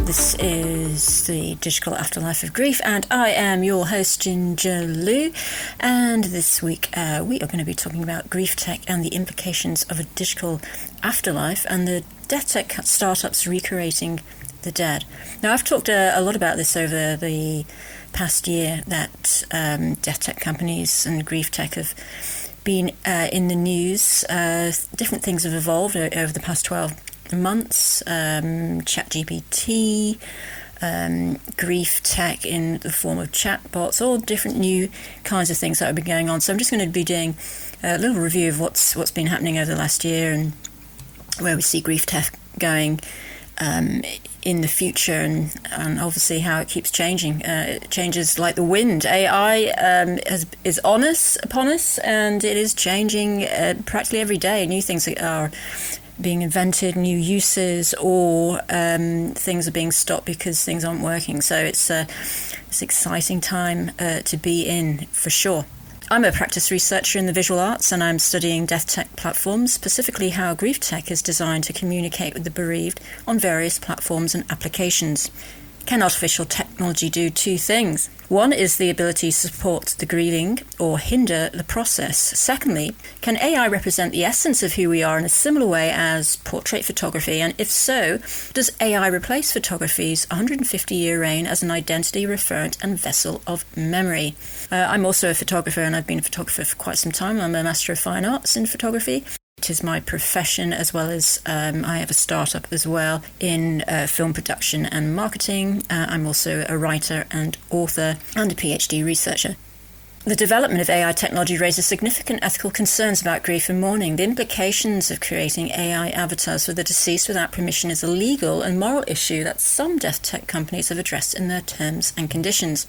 This is the Digital Afterlife of Grief, and I am your host, Ginger Lou. And this week we are going to be talking about grief tech and the implications of a digital afterlife and the death tech startups recreating the dead. Now, I've talked a lot about this over the past year, that death tech companies and grief tech have been in the news. Different things have evolved over the past 12 months. ChatGPT, grief tech in the form of chatbots, all different new kinds of things that have been going on. So I'm just going to be doing a little review of what's been happening over the last year and where we see grief tech going in the future, and obviously how it keeps changing. It changes like the wind. AI is upon us, and it is changing practically every day. New things are being invented, new uses, or things are being stopped because things aren't working. So it's an exciting time to be in, for sure. I'm a practice researcher in the visual arts, and I'm studying death tech platforms, specifically how grief tech is designed to communicate with the bereaved on various platforms and applications. Can artificial technology do two things? One is the ability to support the grieving or hinder the process. Secondly, can AI represent the essence of who we are in a similar way as portrait photography? And if so, does AI replace photography's 150-year reign as an identity referent and vessel of memory? I'm also a photographer, and I've been a photographer for quite some time. I'm a Master of Fine Arts in photography. It is my profession, as well as I have a startup as well in film production and marketing. I'm also a writer and author and a PhD researcher. The development of AI technology raises significant ethical concerns about grief and mourning. The implications of creating AI avatars for the deceased without permission is a legal and moral issue that some death tech companies have addressed in their terms and conditions.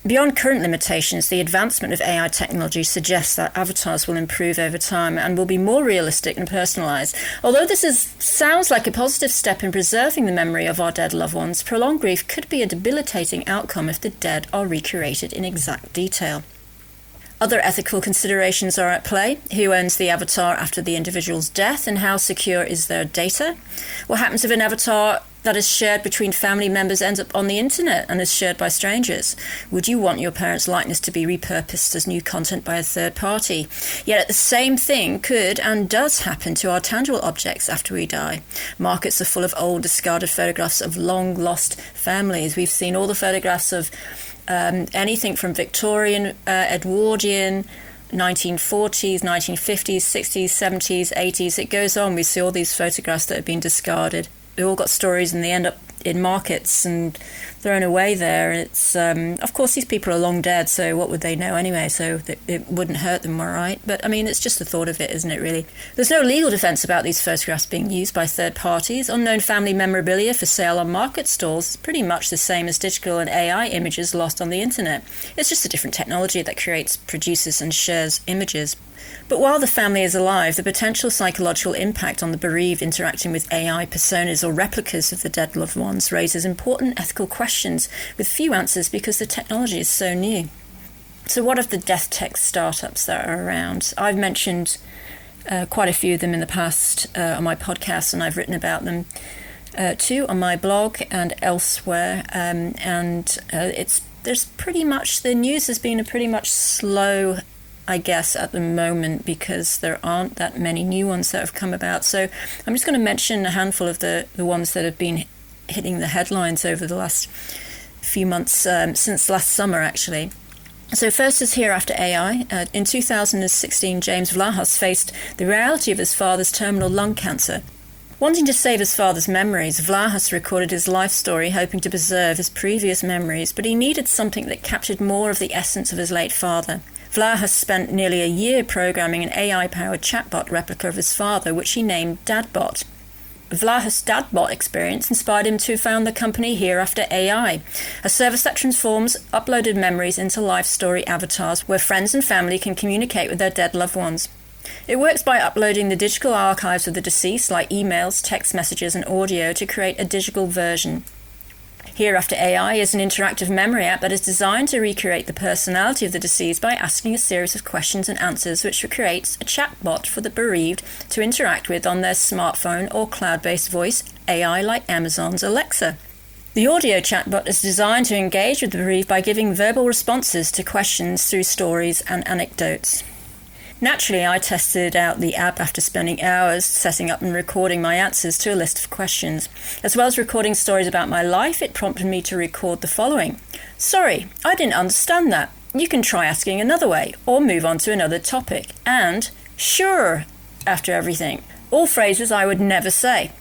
Beyond current limitations, the advancement of AI technology suggests that avatars will improve over time and will be more realistic and personalised. Although this sounds like a positive step in preserving the memory of our dead loved ones, prolonged grief could be a debilitating outcome if the dead are recreated in exact detail. Other ethical considerations are at play. Who owns the avatar after the individual's death, and how secure is their data? What happens if an avatar that is shared between family members ends up on the internet and is shared by strangers? Would you want your parents' likeness to be repurposed as new content by a third party? Yet the same thing could and does happen to our tangible objects after we die. Markets are full of old discarded photographs of long lost families. We've seen all the photographs of anything from Victorian, Edwardian, 1940s, 1950s, 60s, 70s, 80s. It goes on. We see all these photographs that have been discarded. They've all got stories, and they end up in markets and thrown away there. It's of course, these people are long dead, so what would they know anyway? So it wouldn't hurt them, all right? But I mean, it's just the thought of it, isn't it, really? There's no legal defence about these photographs being used by third parties. Unknown family memorabilia for sale on market stalls is pretty much the same as digital and AI images lost on the internet. It's just a different technology that creates, produces and shares images. But while the family is alive, the potential psychological impact on the bereaved interacting with AI personas or replicas of the dead loved ones raises important ethical questions with few answers because the technology is so new. So what of the death tech startups that are around? I've mentioned quite a few of them in the past on my podcast, and I've written about them too on my blog and elsewhere. There's pretty much, the news has been pretty much slow, I guess, at the moment, because there aren't that many new ones that have come about. So I'm just going to mention a handful of the ones that have been hitting the headlines over the last few months, since last summer, actually. So first is Here After AI. In 2016, James Vlahos faced the reality of his father's terminal lung cancer. Wanting to save his father's memories, Vlahos recorded his life story, hoping to preserve his previous memories, but he needed something that captured more of the essence of his late father. Vlahos spent nearly a year programming an AI-powered chatbot replica of his father, which he named Dadbot. Vlahos' Dadbot experience inspired him to found the company Here After AI, a service that transforms uploaded memories into life story avatars where friends and family can communicate with their dead loved ones. It works by uploading the digital archives of the deceased, like emails, text messages and audio, to create a digital version. Here After AI is an interactive memory app that is designed to recreate the personality of the deceased by asking a series of questions and answers, which creates a chatbot for the bereaved to interact with on their smartphone or cloud-based voice AI like Amazon's Alexa. The audio chatbot is designed to engage with the bereaved by giving verbal responses to questions through stories and anecdotes. Naturally, I tested out the app after spending hours setting up and recording my answers to a list of questions. As well as recording stories about my life, it prompted me to record the following. Sorry, I didn't understand that. You can try asking another way, or move on to another topic. And sure, after everything. All phrases I would never say.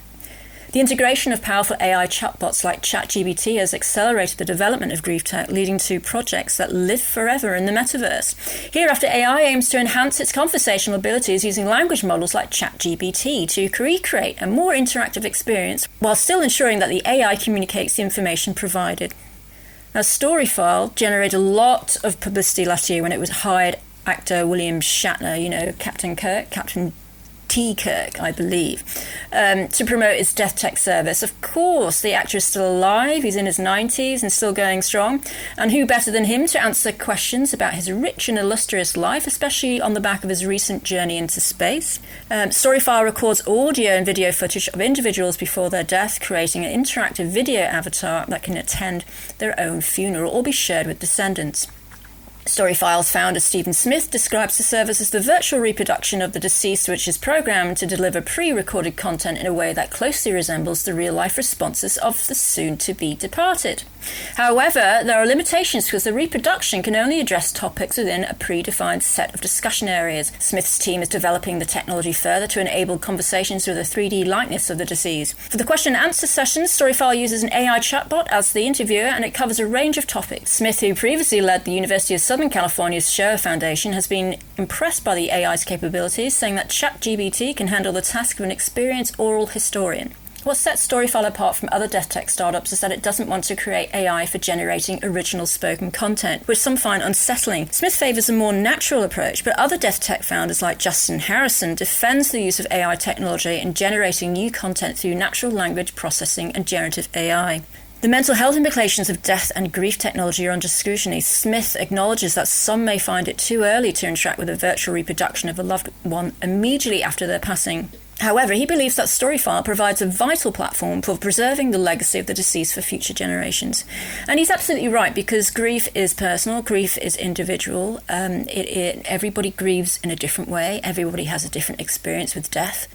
The integration of powerful AI chatbots like ChatGPT has accelerated the development of grief tech, leading to projects that live forever in the metaverse. Hereafter, AI aims to enhance its conversational abilities using language models like ChatGPT to recreate a more interactive experience while still ensuring that the AI communicates the information provided. Now, Storyfile generated a lot of publicity last year when it was hired actor William Shatner, Captain Kirk, Captain T. Kirk, I believe, to promote its death tech service. Of course, the actor is still alive, he's in his 90s and still going strong, and who better than him to answer questions about his rich and illustrious life, especially on the back of his recent journey into space. Storyfile records audio and video footage of individuals before their death, creating an interactive video avatar that can attend their own funeral or be shared with descendants. Storyfile's founder Stephen Smith describes the service as the virtual reproduction of the deceased, which is programmed to deliver pre-recorded content in a way that closely resembles the real-life responses of the soon-to-be departed. However, there are limitations because the reproduction can only address topics within a predefined set of discussion areas. Smith's team is developing the technology further to enable conversations with a 3D likeness of the deceased. For the question and answer sessions, Storyfile uses an AI chatbot as the interviewer, and it covers a range of topics. Smith, who previously led the University of Southern California's Shoah Foundation, has been impressed by the AI's capabilities, saying that ChatGPT can handle the task of an experienced oral historian. What sets Storyfile apart from other death tech startups is that it doesn't want to create AI for generating original spoken content, which some find unsettling. Smith favours a more natural approach, but other death tech founders like Justin Harrison defends the use of AI technology in generating new content through natural language processing and generative AI. The mental health implications of death and grief technology are under scrutiny. Smith acknowledges that some may find it too early to interact with a virtual reproduction of a loved one immediately after their passing. However, he believes that Storyfile provides a vital platform for preserving the legacy of the deceased for future generations. And he's absolutely right, because grief is personal, grief is individual. Everybody grieves in a different way. Everybody has a different experience with death.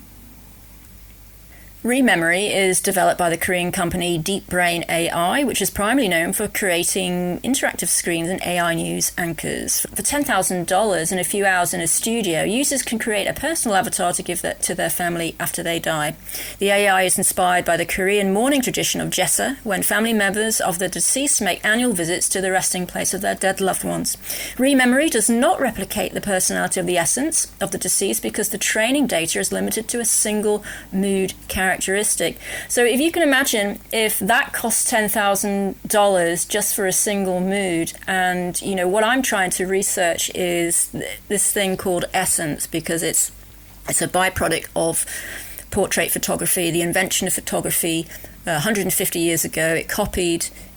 Rememory is developed by the Korean company Deep Brain AI, which is primarily known for creating interactive screens and AI news anchors. For $10,000 and a few hours in a studio, users can create a personal avatar to give that to their family after they die. The AI is inspired by the Korean mourning tradition of Jesa, when family members of the deceased make annual visits to the resting place of their dead loved ones. Rememory does not replicate the personality of the essence of the deceased because the training data is limited to a single mood characteristic. So if you can imagine, if that costs $10,000 just for a single mood, and what I'm trying to research is this thing called essence, because it's a byproduct of portrait photography, the invention of photography 150 years ago. It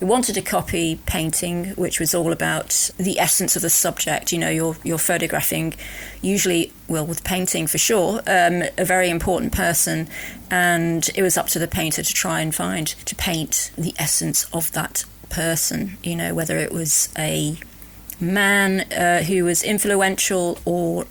wanted to copy painting, which was all about the essence of the subject. You're photographing, usually, well, with painting for sure, a very important person, and it was up to the painter to try and to paint the essence of that person, whether it was a man who was influential or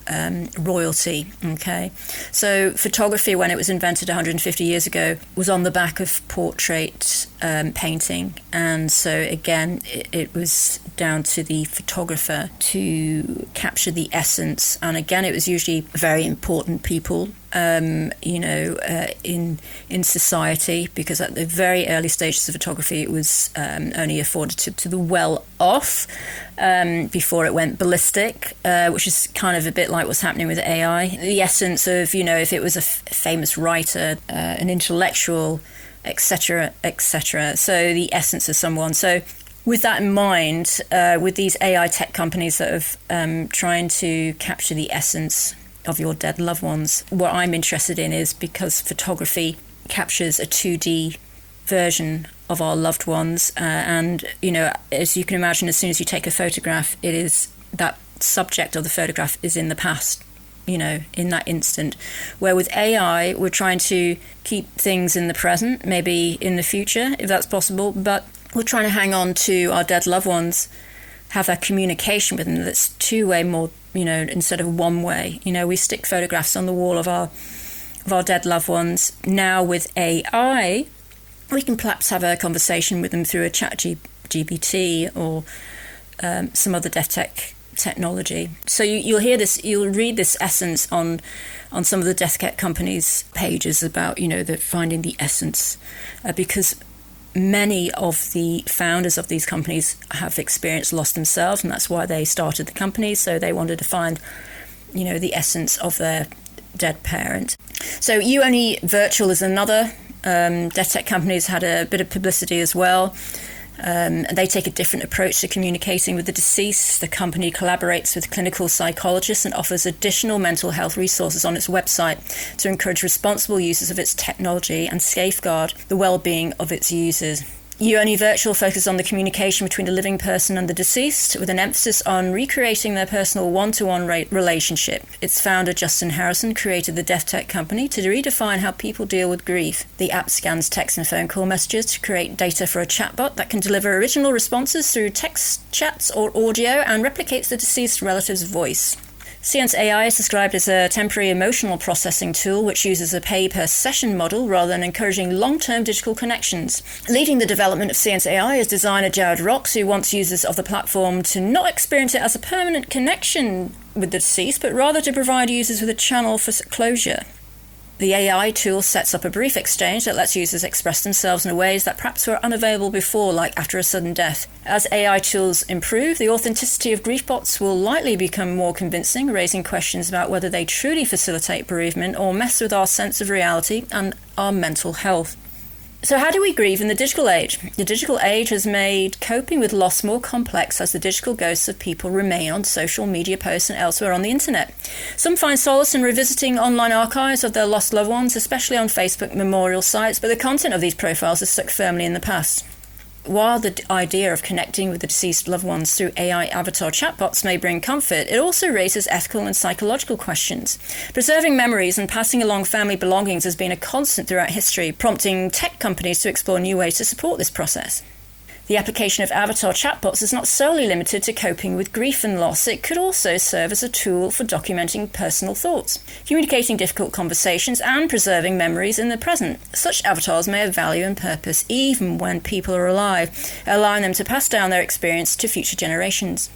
royalty. Okay, so photography, when it was invented 150 years ago, was on the back of portrait painting, and so again it was down to the photographer to capture the essence, and again it was usually very important people in society, because at the very early stages of photography it was only afforded to the well-off before it went ballistic, which is kind of a bit like what's happening with AI. The essence of, if it was a famous writer, an intellectual, etc., etc. So the essence of someone. So with that in mind, with these AI tech companies that are trying to capture the essence of your dead loved ones, what I'm interested in is, because photography captures a 2D version of our loved ones, and as you can imagine, as soon as you take a photograph, it is that subject of the photograph is in the past. in that instant. Where with AI, we're trying to keep things in the present, maybe in the future, if that's possible, but we're trying to hang on to our dead loved ones, have that communication with them that's two-way more, instead of one way. We stick photographs on the wall of our dead loved ones. Now with AI, we can perhaps have a conversation with them through a chat GPT or some other death tech technology. So you'll read this essence on some of the death tech companies' pages about, finding the essence, because many of the founders of these companies have experienced loss themselves, and that's why they started the company. So they wanted to find, the essence of their dead parent. So UONI Virtual is another death tech company has had a bit of publicity as well. They take a different approach to communicating with the deceased. The company collaborates with clinical psychologists and offers additional mental health resources on its website to encourage responsible uses of its technology and safeguard the well-being of its users. UONI Virtual focuses on the communication between the living person and the deceased, with an emphasis on recreating their personal one-to-one relationship. Its founder, Justin Harrison, created the Death Tech company to redefine how people deal with grief. The app scans text and phone call messages to create data for a chatbot that can deliver original responses through text, chats, or audio, and replicates the deceased relative's voice. Seance AI is described as a temporary emotional processing tool which uses a pay-per-session model rather than encouraging long-term digital connections. Leading the development of Seance AI is designer Jared Rocks, who wants users of the platform to not experience it as a permanent connection with the deceased, but rather to provide users with a channel for closure. The AI tool sets up a brief exchange that lets users express themselves in ways that perhaps were unavailable before, like after a sudden death. As AI tools improve, the authenticity of grief bots will likely become more convincing, raising questions about whether they truly facilitate bereavement or mess with our sense of reality and our mental health. So how do we grieve in the digital age? The digital age has made coping with loss more complex as the digital ghosts of people remain on social media posts and elsewhere on the internet. Some find solace in revisiting online archives of their lost loved ones, especially on Facebook memorial sites, but the content of these profiles is stuck firmly in the past. While the idea of connecting with the deceased loved ones through AI avatar chatbots may bring comfort, it also raises ethical and psychological questions. Preserving memories and passing along family belongings has been a constant throughout history, prompting tech companies to explore new ways to support this process. The application of avatar chatbots is not solely limited to coping with grief and loss. It could also serve as a tool for documenting personal thoughts, communicating difficult conversations, and preserving memories in the present. Such avatars may have value and purpose even when people are alive, allowing them to pass down their experience to future generations.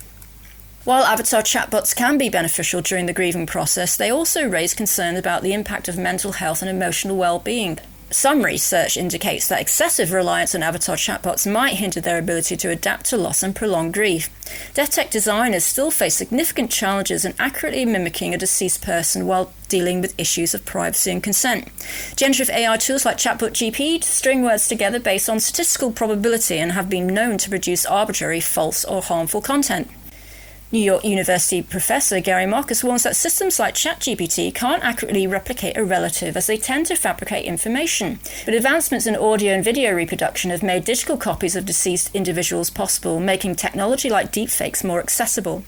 While avatar chatbots can be beneficial during the grieving process, they also raise concerns about the impact of mental health and emotional well-being. Some research indicates that excessive reliance on avatar chatbots might hinder their ability to adapt to loss and prolong grief. Death tech designers still face significant challenges in accurately mimicking a deceased person while dealing with issues of privacy and consent. Generative AI tools like Chatbot GP string words together based on statistical probability and have been known to produce arbitrary, false, or harmful content. New York University professor Gary Marcus warns that systems like ChatGPT can't accurately replicate a relative as they tend to fabricate information. But advancements in audio and video reproduction have made digital copies of deceased individuals possible, making technology like deepfakes more accessible.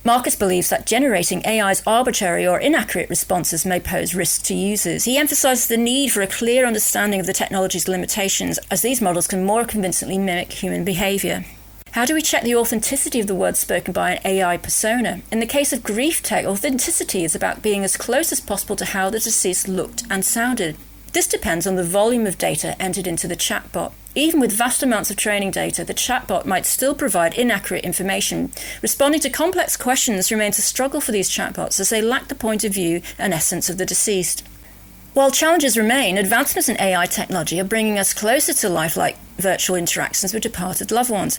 Marcus believes that generating AI's arbitrary or inaccurate responses may pose risks to users. He emphasizes the need for a clear understanding of the technology's limitations, as these models can more convincingly mimic human behavior. How do we check the authenticity of the words spoken by an AI persona? In the case of grief tech, authenticity is about being as close as possible to how the deceased looked and sounded. This depends on the volume of data entered into the chatbot. Even with vast amounts of training data, the chatbot might still provide inaccurate information. Responding to complex questions remains a struggle for these chatbots as they lack the point of view and essence of the deceased. While challenges remain, advancements in AI technology are bringing us closer to lifelike virtual interactions with departed loved ones.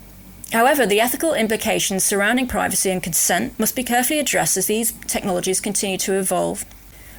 However, the ethical implications surrounding privacy and consent must be carefully addressed as these technologies continue to evolve.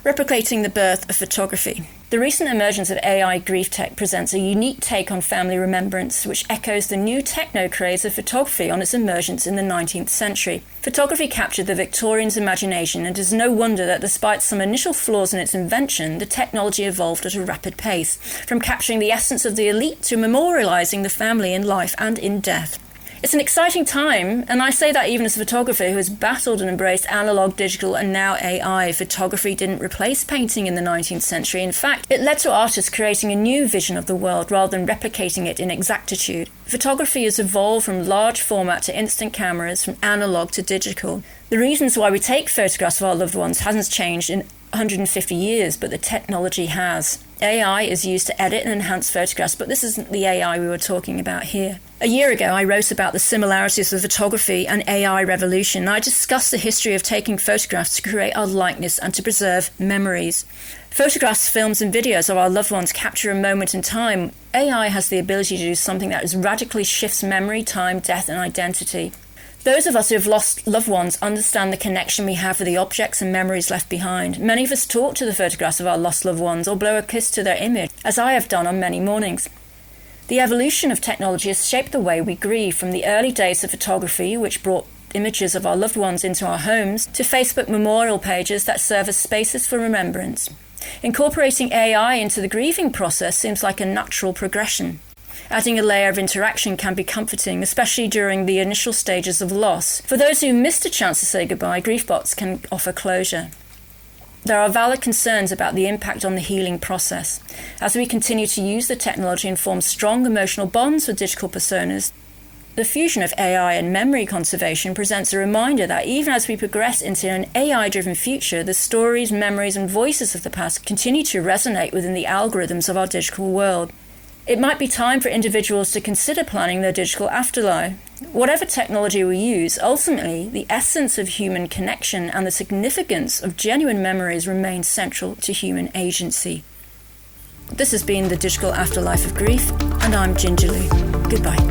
Replicating the birth of photography. The recent emergence of AI grief tech presents a unique take on family remembrance, which echoes the new techno-craze of photography on its emergence in the 19th century. Photography captured the Victorians' imagination, and it is no wonder that despite some initial flaws in its invention, the technology evolved at a rapid pace, from capturing the essence of the elite to memorializing the family in life and in death. It's an exciting time, and I say that even as a photographer who has battled and embraced analog, digital, and now AI. Photography didn't replace painting in the 19th century. In fact, it led to artists creating a new vision of the world rather than replicating it in exactitude. Photography has evolved from large format to instant cameras, from analog to digital. The reasons why we take photographs of our loved ones hasn't changed in 150 years, but the technology has. AI is used to edit and enhance photographs, but this isn't the AI we were talking about here. A year ago, I wrote about the similarities of photography and AI revolution. I discussed the history of taking photographs to create our likeness and to preserve memories. Photographs, films, and videos of our loved ones capture a moment in time. AI has the ability to do something that radically shifts memory, time, death, and identity. Those of us who have lost loved ones understand the connection we have with the objects and memories left behind. Many of us talk to the photographs of our lost loved ones or blow a kiss to their image, as I have done on many mornings. The evolution of technology has shaped the way we grieve, from the early days of photography, which brought images of our loved ones into our homes, to Facebook memorial pages that serve as spaces for remembrance. Incorporating AI into the grieving process seems like a natural progression. Adding a layer of interaction can be comforting, especially during the initial stages of loss. For those who missed a chance to say goodbye, GriefBots can offer closure. There are valid concerns about the impact on the healing process. As we continue to use the technology and form strong emotional bonds with digital personas, the fusion of AI and memory conservation presents a reminder that even as we progress into an AI-driven future, the stories, memories, and voices of the past continue to resonate within the algorithms of our digital world. It might be time for individuals to consider planning their digital afterlife. Whatever technology we use, ultimately, the essence of human connection and the significance of genuine memories remain central to human agency. This has been The Digital Afterlife of Grief, and I'm Ginger Lee. Goodbye.